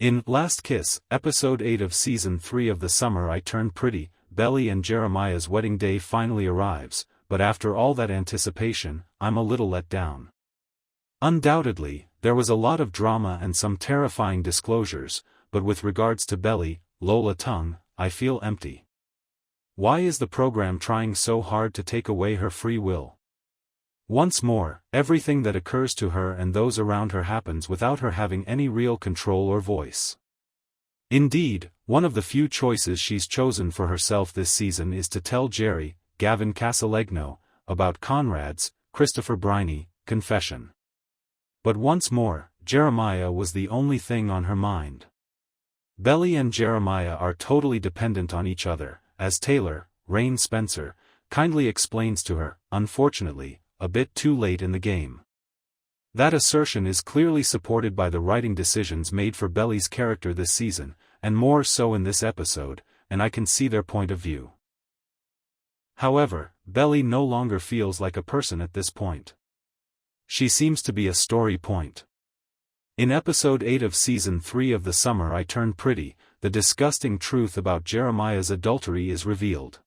In Last Kiss, Episode 8 of Season 3 of The Summer I Turned Pretty, Belly and Jeremiah's wedding day finally arrives, but after all that anticipation, I'm a little let down. Undoubtedly, there was a lot of drama and some terrifying disclosures, but with regards to Belly, Lola Tongue, I feel empty. Why is the program trying so hard to take away her free will? Once more, everything that occurs to her and those around her happens without her having any real control or voice. Indeed, one of the few choices she's chosen for herself this season is to tell Jerry, Gavin Casalegno, about Conrad's, Christopher Briney, confession. But once more, Jeremiah was the only thing on her mind. Belly and Jeremiah are totally dependent on each other, as Taylor, Rain Spencer, kindly explains to her, unfortunately, a bit too late in the game. That assertion is clearly supported by the writing decisions made for Belly's character this season, and more so in this episode, and I can see their point of view. However, Belly no longer feels like a person at this point. She seems to be a story point. In Episode 8 of Season 3 of The Summer I Turned Pretty, the disgusting truth about Jeremiah's adultery is revealed.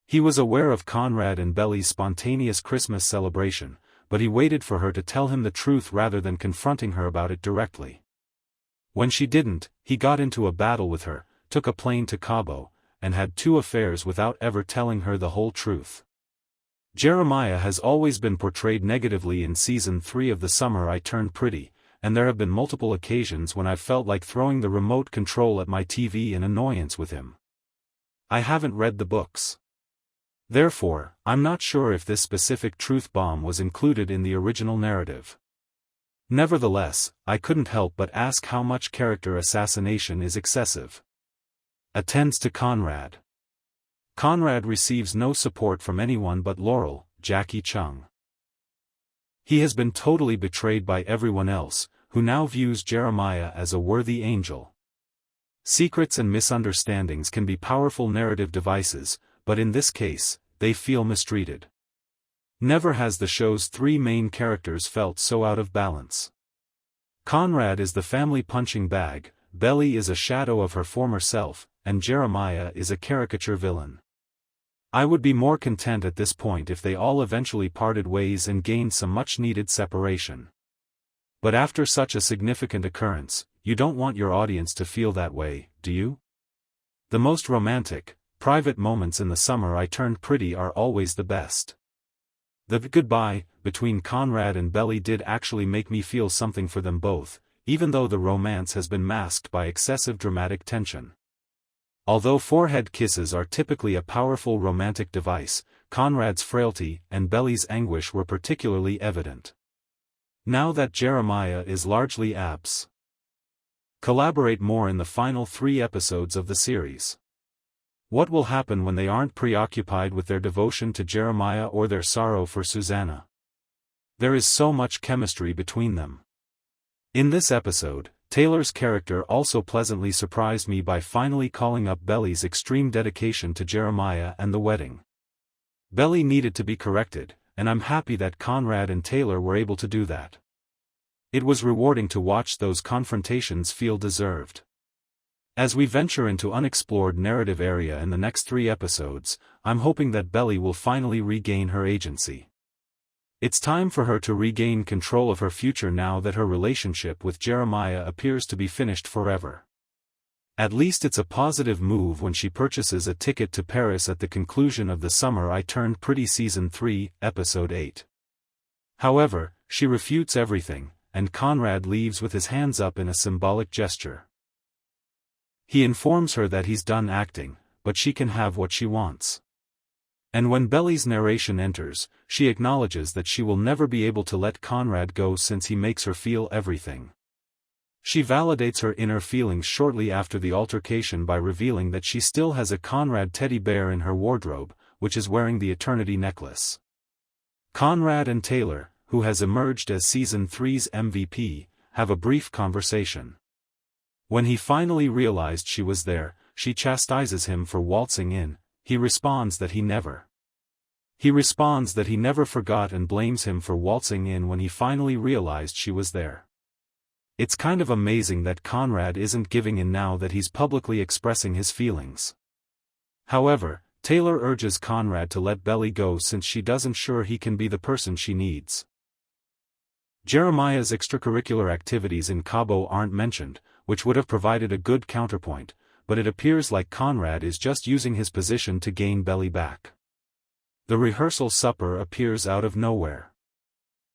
He was aware of Conrad and Belly's spontaneous Christmas celebration, but he waited for her to tell him the truth rather than confronting her about it directly. When she didn't, he got into a battle with her, took a plane to Cabo, and had 2 affairs without ever telling her the whole truth. Jeremiah has always been portrayed negatively in Season 3 of The Summer I Turned Pretty, and there have been multiple occasions when I've felt like throwing the remote control at my TV in annoyance with him. I haven't read the books. Therefore, I'm not sure if this specific truth bomb was included in the original narrative. Nevertheless, I couldn't help but ask how much character assassination is excessive. Attends to Conrad. Conrad receives no support from anyone but Laurel, Jackie Chung. He has been totally betrayed by everyone else, who now views Jeremiah as a worthy angel. Secrets and misunderstandings can be powerful narrative devices, but in this case, they feel mistreated. Never has the show's 3 main characters felt so out of balance. Conrad is the family punching bag, Belly is a shadow of her former self, and Jeremiah is a caricature villain. I would be more content at this point if they all eventually parted ways and gained some much-needed separation. But after such a significant occurrence, you don't want your audience to feel that way, do you? The most romantic, private moments in The Summer I Turned Pretty are always the best. The goodbye between Conrad and Belly did actually make me feel something for them both, even though the romance has been masked by excessive dramatic tension. Although forehead kisses are typically a powerful romantic device, Conrad's frailty and Belly's anguish were particularly evident. Now that Jeremiah is largely absent. Collaborate more in the final 3 episodes of the series. What will happen when they aren't preoccupied with their devotion to Jeremiah or their sorrow for Susannah? There is so much chemistry between them. In this episode, Taylor's character also pleasantly surprised me by finally calling up Belly's extreme dedication to Jeremiah and the wedding. Belly needed to be corrected, and I'm happy that Conrad and Taylor were able to do that. It was rewarding to watch those confrontations feel deserved. As we venture into unexplored narrative area in the next 3 episodes, I'm hoping that Belly will finally regain her agency. It's time for her to regain control of her future now that her relationship with Jeremiah appears to be finished forever. At least it's a positive move when she purchases a ticket to Paris at the conclusion of The Summer I Turned Pretty Season 3, Episode 8. However, she refutes everything, and Conrad leaves with his hands up in a symbolic gesture. He informs her that he's done acting, but she can have what she wants. And when Belly's narration enters, she acknowledges that she will never be able to let Conrad go since he makes her feel everything. She validates her inner feelings shortly after the altercation by revealing that she still has a Conrad teddy bear in her wardrobe, which is wearing the Eternity necklace. Conrad and Taylor, who has emerged as Season 3's MVP, have a brief conversation. When he finally realized she was there, she chastises him for waltzing in. He responds that he never forgot and blames him for waltzing in when he finally realized she was there. It's kind of amazing that Conrad isn't giving in now that he's publicly expressing his feelings. However, Taylor urges Conrad to let Belly go since she doesn't sure he can be the person she needs. Jeremiah's extracurricular activities in Cabo aren't mentioned, which would have provided a good counterpoint, but it appears like Conrad is just using his position to gain Belly back. The rehearsal supper appears out of nowhere.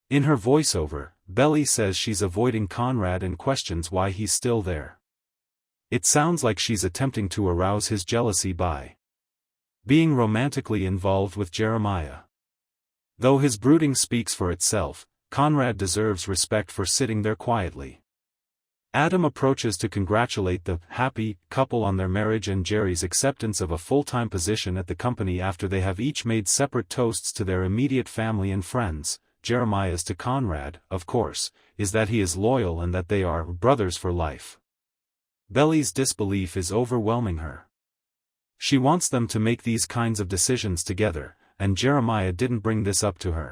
In her voiceover, Belly says she's avoiding Conrad and questions why he's still there. It sounds like she's attempting to arouse his jealousy by being romantically involved with Jeremiah. Though his brooding speaks for itself, Conrad deserves respect for sitting there quietly. Adam approaches to congratulate the happy couple on their marriage and Jerry's acceptance of a full-time position at the company after they have each made separate toasts to their immediate family and friends. Jeremiah's to Conrad, of course, is that he is loyal and that they are brothers for life. Belly's disbelief is overwhelming her. She wants them to make these kinds of decisions together, and Jeremiah didn't bring this up to her.